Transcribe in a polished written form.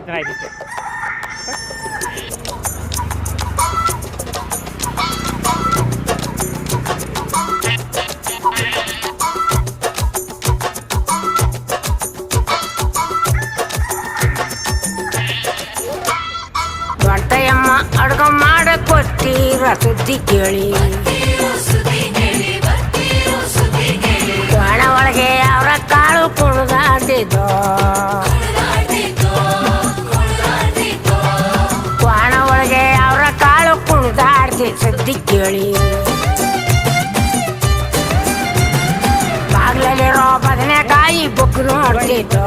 ಆಯ್ತು ದೊಡ್ಡಯ್ಯಮ್ಮ ಅಡ್ಗ ಮಾಡ ಕೊಟ್ಟಿರ ಸುದ್ದಿ ಕೇಳಿ ಗಾಣ ಒಳಗೆ ಅವರ ಕಾಳು ಕುಣಿದಾಡ್ತಿದ್ದೋ ಕ್ವಾಣ ಒಳಗೆ ಅವರ ಕಾಳು ಕುಣಿದಾಡ್ತಿ ಸುದ್ದಿ ಕೇಳಿ ಬಾಗ್ಲಲ್ಲಿರೋ ಬದನೆಕಾಯಿ ಬುಕ್ ನೋಡ್ತಿದ್ದೋ